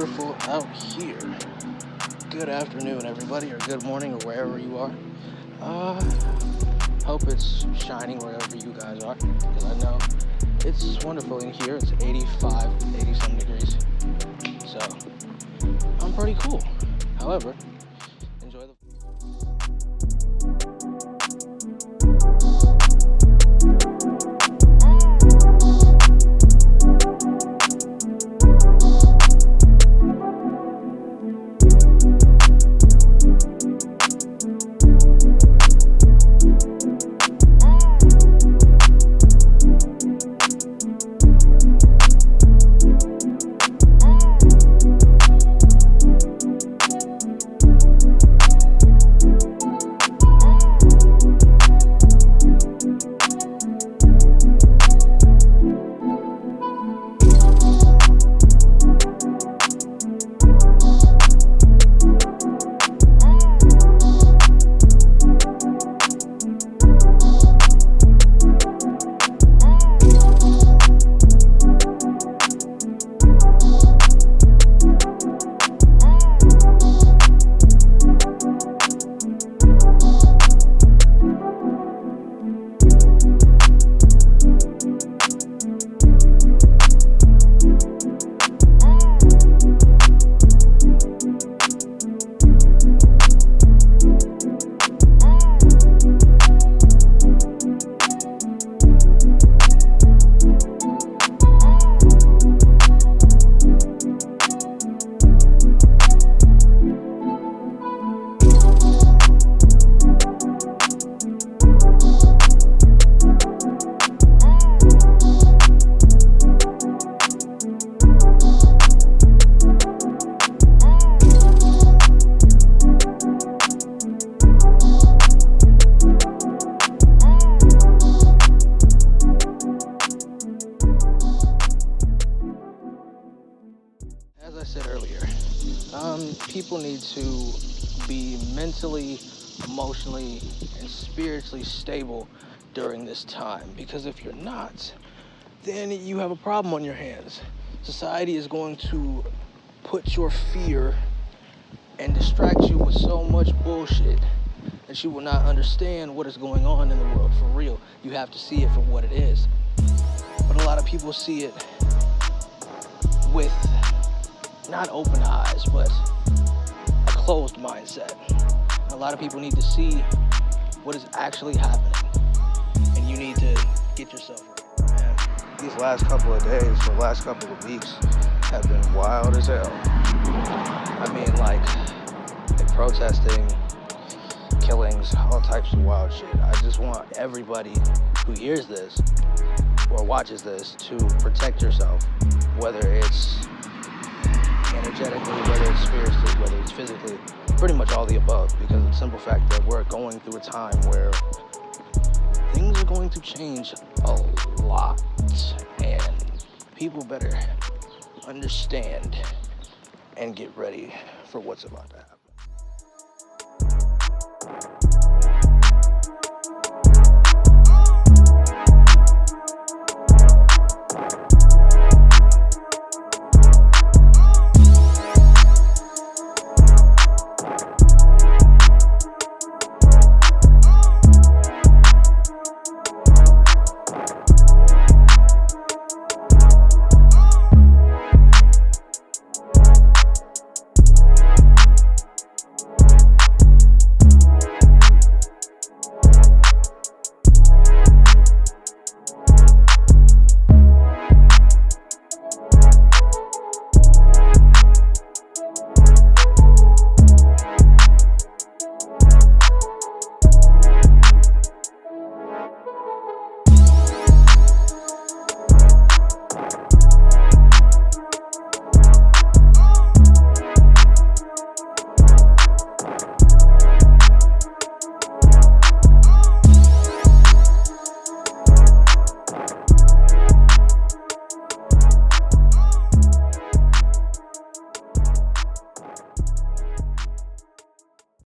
wonderful out here. Good afternoon, everybody, or good morning, or wherever you are. Hope it's shining wherever you guys are, because I know it's wonderful in here. It's 80-some degrees, so I'm pretty cool. However, enjoy the... As I said earlier, people need to be mentally, emotionally, and spiritually stable during this time, because if you're not, then you have a problem on your hands. Society is going to put your fear and distract you with so much bullshit that you will not understand what is going on in the world for real. You have to see it for what it is. But a lot of people see it with not open eyes, but a closed mindset. And a lot of people need to see what is actually happening, and you need to get yourself right. Man, these last couple of days, the last couple of weeks have been wild as hell. I mean, like protesting, killings, all types of wild shit. I just want everybody who hears this or watches this to protect yourself, whether it's energetically, whether it's spiritually, whether it's physically, pretty much all the above, because of the simple fact that we're going through a time where things are going to change a lot, and people better understand and get ready for what's about to happen.